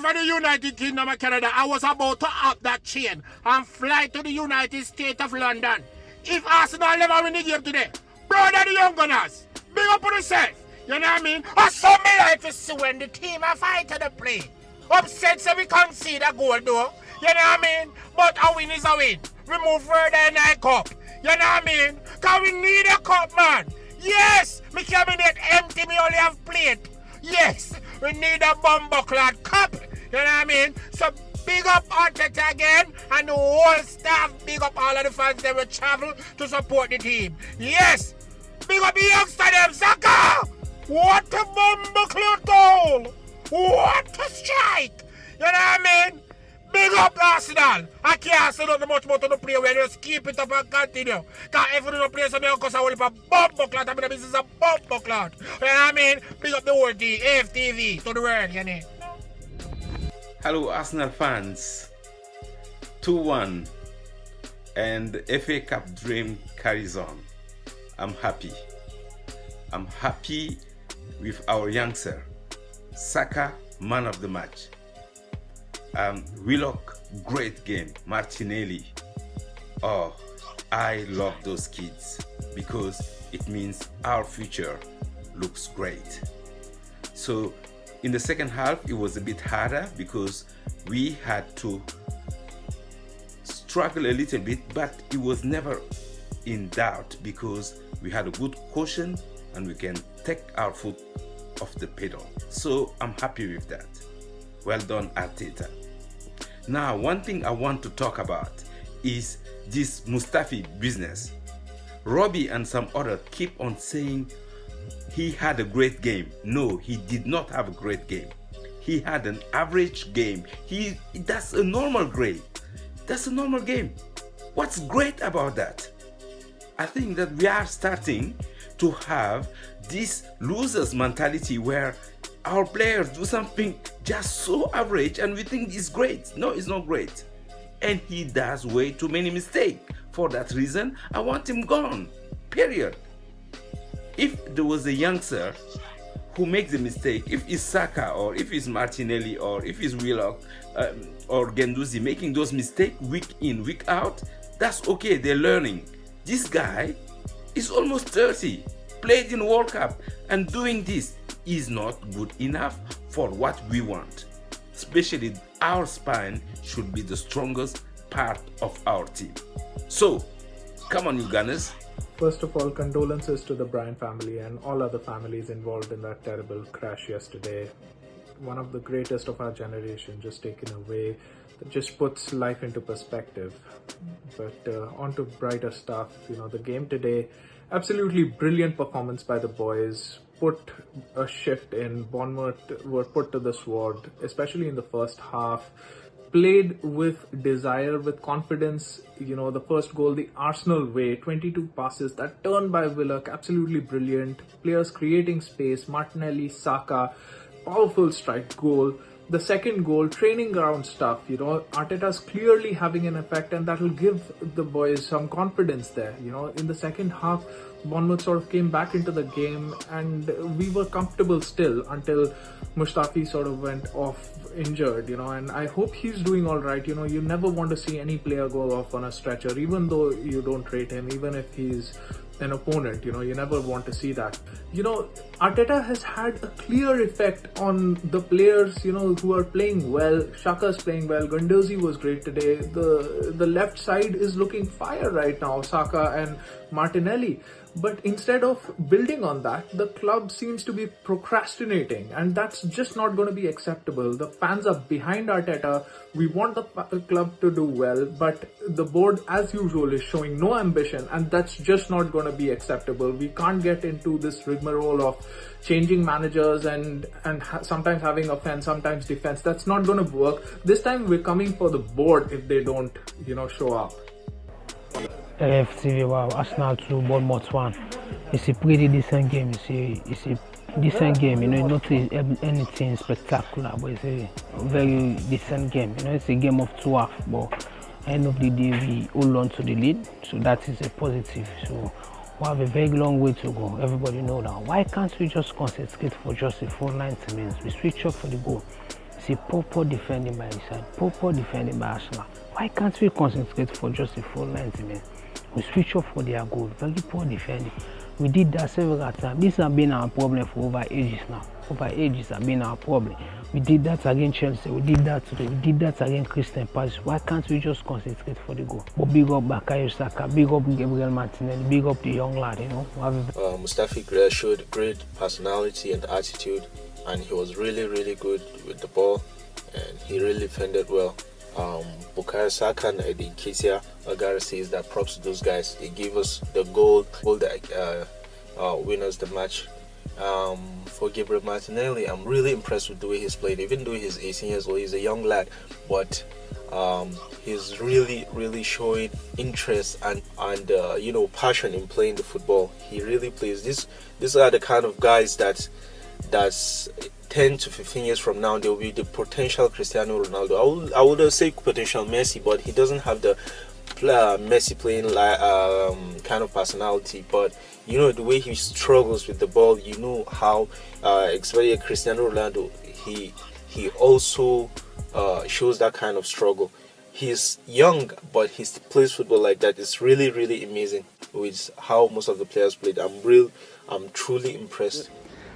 for the United Kingdom of Canada, I was about to up that chain and fly to the United States of London. If Arsenal never win the game today, brother the young Gunners, big up on yourself. You know what I mean? I saw me like to see when the team are fighting the play. Upset so we concede a goal though. You know what I mean? But a win is a win. We move further in the cup. You know what I mean? Because we need a cup, man. Yes, my cabinet empty, me only have plate. Yes, we need a bumbucklad cup. You know what I mean? So big up Arteta again and the whole staff. Big up all of the fans that will travel to support the team. Yes, big up the youngster them, Saka. What a bumbucklad goal. What a strike. You know what I mean? Big up Arsenal. I can't say nothing much more to the play where you just keep it up and continue. Because if you don't play something else, I will put a bumbucklad. I mean, this is a bumbucklad. You know what I mean? Big up the whole team, AFTV, to the world, you know. Hello Arsenal fans, 2-1 and FA Cup dream carries on. I'm happy with our youngster, Saka, man of the match. Willock, great game. Martinelli, oh, I love those kids because it means our future looks great. So in the second half, it was a bit harder because we had to struggle a little bit, but it was never in doubt because we had a good cushion and we can take our foot off the pedal. So I'm happy with that. Well done, Arteta. Now, one thing I want to talk about is this Mustafi business. Robbie and some other keep on saying he had a great game. No, he did not have a great game. He had an average game. That's a normal grade. That's a normal game. What's great about that? I think that we are starting to have this losers mentality where our players do something just so average and we think it's great. No, it's not great. And he does way too many mistakes. For that reason, I want him gone. Period. If there was a youngster who makes a mistake, if it's Saka or if it's Martinelli or if it's Willock or Guendouzi making those mistakes week in, week out, that's okay, they're learning. This guy is almost 30, played in World Cup, and doing this is not good enough for what we want. Especially our spine should be the strongest part of our team. So, come on you Gunners. First of all, condolences to the Bryan family and all other families involved in that terrible crash yesterday. One of the greatest of our generation just taken away. That just puts life into perspective. But on to brighter stuff. You know, the game today, absolutely brilliant performance by the boys. Put a shift in. Bournemouth were put to the sword, especially in the first half. Played with desire, with confidence. You know, the first goal, the Arsenal way, 22 passes, that turn by Willock, absolutely brilliant. Players creating space, Martinelli, Saka, powerful strike goal. The second goal, training ground stuff, you know, Arteta's clearly having an effect and that will give the boys some confidence there. You know, in the second half, Bournemouth sort of came back into the game and we were comfortable still until Mustafi sort of went off injured, you know, and I hope he's doing all right. You know, you never want to see any player go off on a stretcher, even though you don't rate him, even if he's an opponent, you know, you never want to see that. You know, Arteta has had a clear effect on the players, you know, who are playing well. Xhaka's playing well, Guendouzi was great today, the left side is looking fire right now, Saka and Martinelli. But instead of building on that, the club seems to be procrastinating, and that's just not going to be acceptable. The fans are behind Arteta. We want the club to do well, but the board, as usual, is showing no ambition, and that's just not going to be acceptable. We can't get into this rigmarole of changing managers and sometimes having offense, sometimes defense. That's not going to work. This time we're coming for the board if they don't, you know, show up. AFTV, wow, Arsenal 2, Bournemouth 1. It's a pretty decent game. It's a decent game, you know, not anything spectacular, but it's a very decent game. You know, it's a game of 2 halves, but at the end of the day, we hold on to the lead, so that is a positive. So we have a very long way to go. Everybody know now. Why can't we just concentrate for just a full 90 minutes? We switch up for the goal. See, poor defending by his side, poor defending by Arsenal. Why can't we concentrate for just a full 90 minutes? We switch off for their goal. Very poor defending. We did that several times. This has been our problem for over ages now. Over ages has been our problem. We did that against Chelsea. We did that today. We did that against Crystal Palace. Why can't we just concentrate for the goal? But big up Bukayo Saka, big up Gabriel Martinelli, big up the young lad, you know. Mustafi showed great personality and attitude, and he was really good with the ball, and he really defended well. Bukayo Saka and Eddie Nketiah, I gotta say is that props to those guys. They gave us the goal that winners the match. For Gabriel Martinelli, I'm really impressed with the way he's played. Even though he's 18 years old, he's a young lad, but he's really showing interest and passion in playing the football. He really plays. These are the kind of guys that's 10 to 15 years from now, there will be the potential Cristiano Ronaldo. I would say potential Messi, but he doesn't have the Messi playing kind of personality. But you know the way he struggles with the ball. You know how, especially Cristiano Ronaldo, he also shows that kind of struggle. He's young, but he plays football like that. It's really amazing with how most of the players played. I'm truly impressed.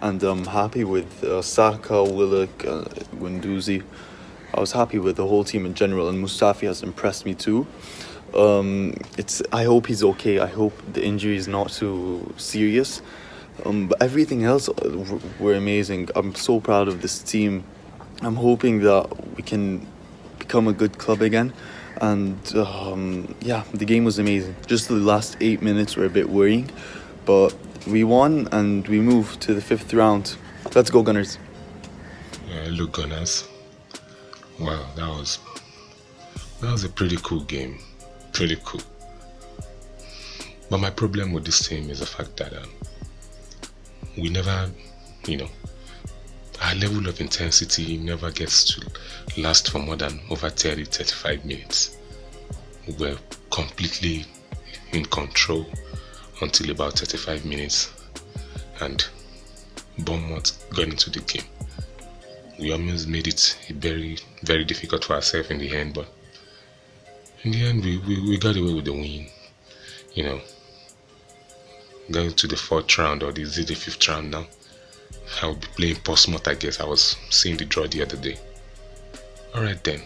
And I'm happy with Saka, Willock, Guendouzi. I was happy with the whole team in general, and Mustafi has impressed me too. I hope he's okay. I hope the injury is not too serious. But everything else were amazing. I'm so proud of this team. I'm hoping that we can become a good club again. And the game was amazing. Just the last 8 minutes were a bit worrying, but we won and we moved to the 5th round. Let's go, Gunners. Look, Gunners. Wow, that was a pretty cool game. Pretty cool. But my problem with this team is the fact that we never, our level of intensity never gets to last for more than over 30-35 minutes. We were completely in control until about 35 minutes, and Bournemouth got into the game. We almost made it very, very difficult for ourselves in the end, but in the end we got away with the win. Going to the 4th round, or is it the 5th round now? I'll be playing Portsmouth, I guess. I was seeing the draw the other day. Alright then,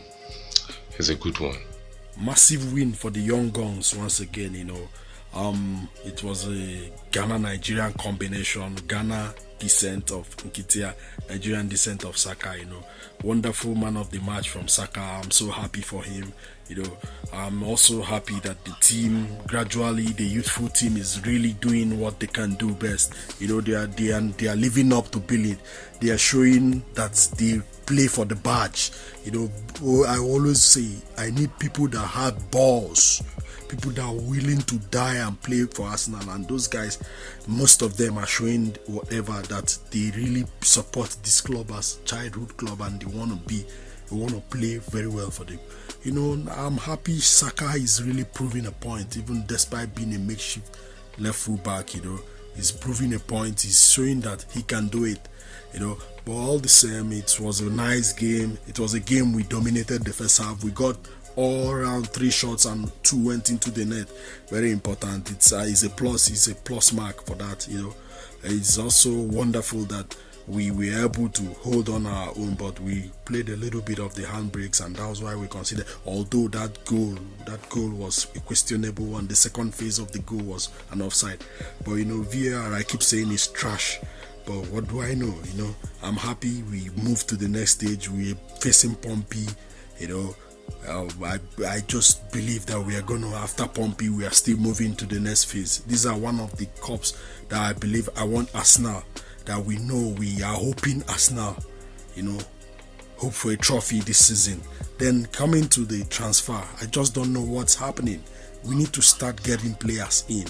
it's a good one. Massive win for the Young Guns once again. It was a Ghana-Nigerian combination. Ghana descent of Nketiah, Nigerian descent of Saka. Wonderful man of the match from Saka. I'm so happy for him. I'm also happy that the team, gradually, the youthful team is really doing what they can do best. They are living up to billing. They are showing that they play for the badge. I always say I need people that have balls, people that are willing to die and play for Arsenal, and those guys, most of them are showing whatever that they really support this club as childhood club, and they want to play very well for them. I'm happy Saka is really proving a point, even despite being a makeshift left full back. He's proving a point. He's showing that he can do it. But all the same, it was a nice game. It was a game we dominated the first half. We got all around 3 shots and 2 went into the net. Very important. It's a plus. It's a plus mark for that. It's also wonderful that we were able to hold on our own, but we played a little bit of the handbrakes, and that was why we considered, although that goal was a questionable one, the second phase of the goal was an offside. But VAR, I keep saying, is trash. But what do I know? I'm happy we moved to the next stage. We're facing Pompey. I just believe that we are going to, after Pompey, we are still moving to the next phase. These are one of the cups that I believe I want Arsenal, that we know we are hoping Arsenal, hope for a trophy this season. Then coming to the transfer, I just don't know what's happening. We need to start getting players in.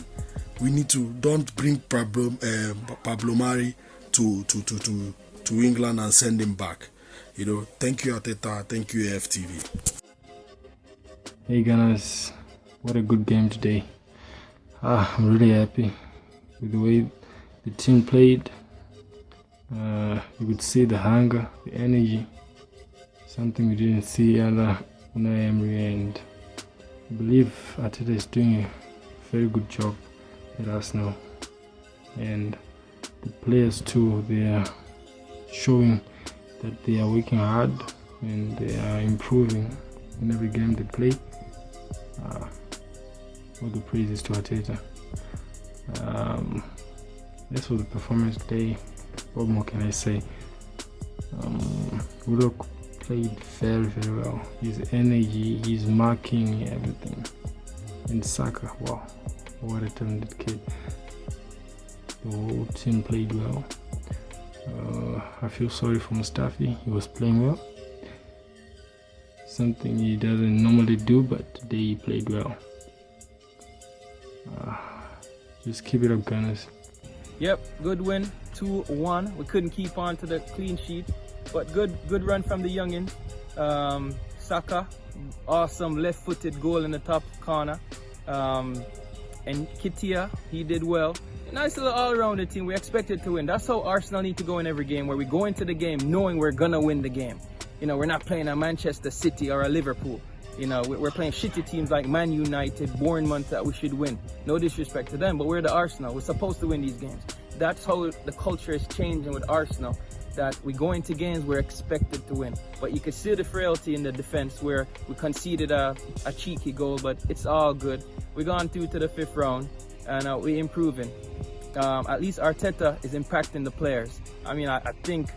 We need to don't bring Pablo Mari to England and send him back. Thank you, Ateta. Thank you, AFTV. Hey Gunners, what a good game today. I'm really happy with the way the team played. You could see the hunger, the energy. something we didn't see under Unai Emery, and I believe Arteta is doing a very good job at Arsenal. And the players too, they are showing that they are working hard and they are improving in every game they play. All the praises to Arteta. This was the performance today. What more can I say? Willock played very, very well. His energy, his marking, everything. And Saka, wow, what a talented kid. The whole team played well. I feel sorry for Mustafi. He was playing well. Something he doesn't normally do, but today he played well. Just keep it up, Gunners. Yep, good win, 2-1. We couldn't keep on to the clean sheet, but good run from the youngins. Saka, awesome left-footed goal in the top corner. And Kitia, he did well. Nice little all-around team. We expected to win. That's how Arsenal need to go in every game, where we go into the game knowing we're gonna win the game. You know, we're not playing a Manchester City or a Liverpool. You know, we're playing shitty teams like Man United, Bournemouth that we should win. No disrespect to them, but we're the Arsenal. We're supposed to win these games. That's how the culture is changing with Arsenal, that we go into games we're expected to win. But you can see the frailty in the defense where we conceded a cheeky goal, but it's all good. We've gone through to the 5th round and we're improving. At least Arteta is impacting the players. I mean, I think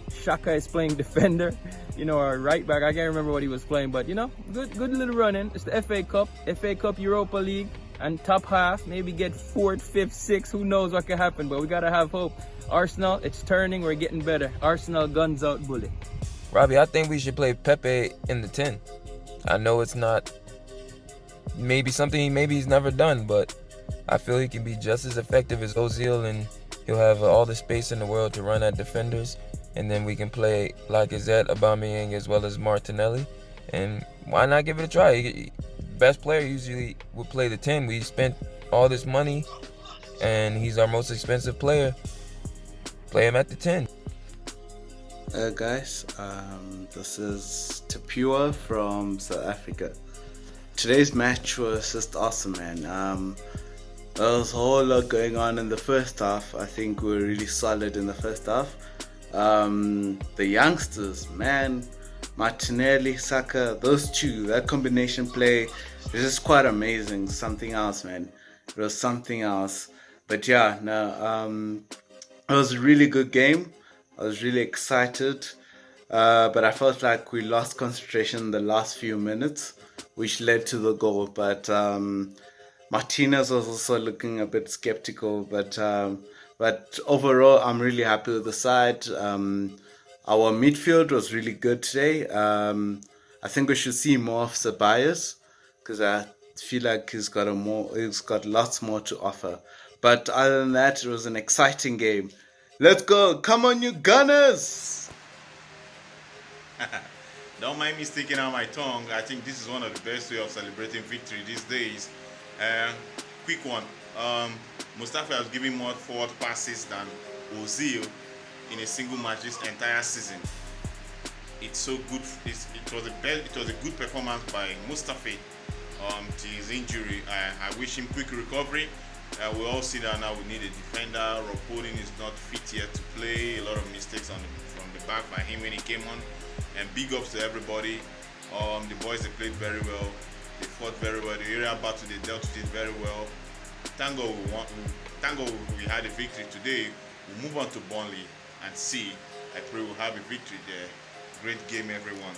Xhaka is playing defender, you know, or right back. I can't remember what he was playing, but you know, good little run-in. It's the FA Cup, Europa League, and top half. Maybe get 4th, 5th, 6th. Who knows what can happen? But we gotta have hope. Arsenal, it's turning. We're getting better. Arsenal, guns out, bullet. Robbie, I think we should play Pepe in the 10. I know it's not maybe something he's never done, but I feel he can be just as effective as Ozil, and he'll have all the space in the world to run at defenders. And then we can play Lacazette, Aubameyang, as well as Martinelli. And why not give it a try? Best player usually would play the 10. We spent all this money, and he's our most expensive player. Play him at the 10. Guys, this is Tapua from South Africa. Today's match was just awesome, man. There was a whole lot going on in the first half. I think we were really solid in the first half. The youngsters, man, Martinelli, Saka, those two, that combination play is just quite amazing. Something else, man. It was something else. But yeah, no, it was a really good game. I was really excited, but I felt like we lost concentration in the last few minutes, which led to the goal. But Martinez was also looking a bit skeptical, but overall, I'm really happy with the side. Our midfield was really good today. I think we should see more of Ceballos, because I feel like he's got lots more to offer. But other than that, it was an exciting game. Let's go! Come on, you Gunners! Don't mind me sticking out my tongue. I think this is one of the best way of celebrating victory these days. Quick one. Mustafi has given more forward passes than Ozil in a single match this entire season. It's so good. It was a good performance by Mustafi to his injury. I wish him quick recovery. We all see that now we need a defender. Rob Holding is not fit yet to play. A lot of mistakes from the back by him when he came on. And big ups to everybody. The boys, they played very well. They fought very well. The area battle, they dealt with it very well. Thank God we had a victory today. We'll move on to Burnley and see. I pray we'll have a victory there. Great game, everyone.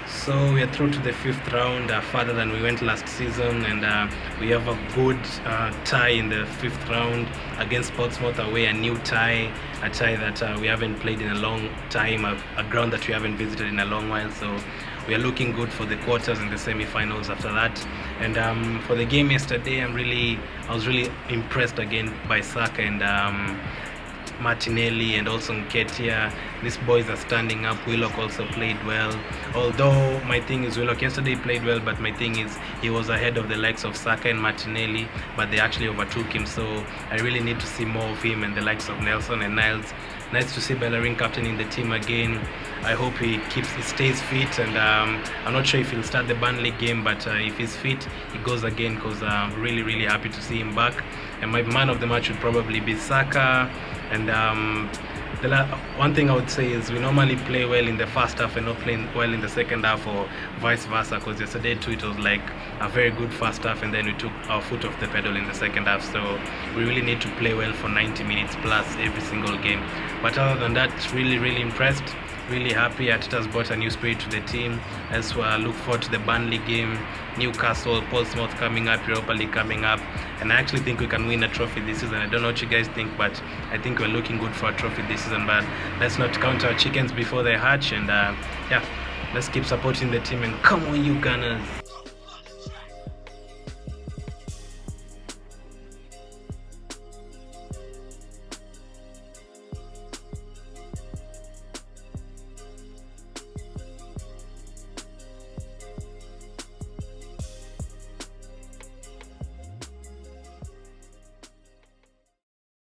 So we are through to the 5th round, further than we went last season, and we have a good tie in the 5th round against Portsmouth away, a new tie, a tie that we haven't played in a long time, a ground that we haven't visited in a long while. So we are looking good for the quarters and the semi-finals after that. And for the game yesterday, I was really impressed again by Saka and Martinelli and also Nketiah. These boys are standing up. Willock also played well. Although my thing is Willock yesterday played well, but my thing is he was ahead of the likes of Saka and Martinelli, but they actually overtook him. So I really need to see more of him and the likes of Nelson and Niles nice to see Bellerin captaining the team again. I hope he stays fit, and I'm not sure if he'll start the Burnley game, but if he's fit, he goes again, because I'm really happy to see him back. And my man of the match would probably be Saka. And one thing I would say is we normally play well in the first half and not playing well in the second half, or vice versa, because yesterday too it was like a very good first half and then we took our foot off the pedal in the second half. So we really need to play well for 90 minutes plus every single game. But other than that, really impressed, really happy. Arteta's brought a new spirit to the team. As well, look forward to the Burnley game, Newcastle, Portsmouth coming up, Europa League coming up, and I actually think we can win a trophy this season. I don't know what you guys think, but I think we're looking good for a trophy this season. But let's not count our chickens before they hatch, and yeah, let's keep supporting the team, and come on, you Gunners.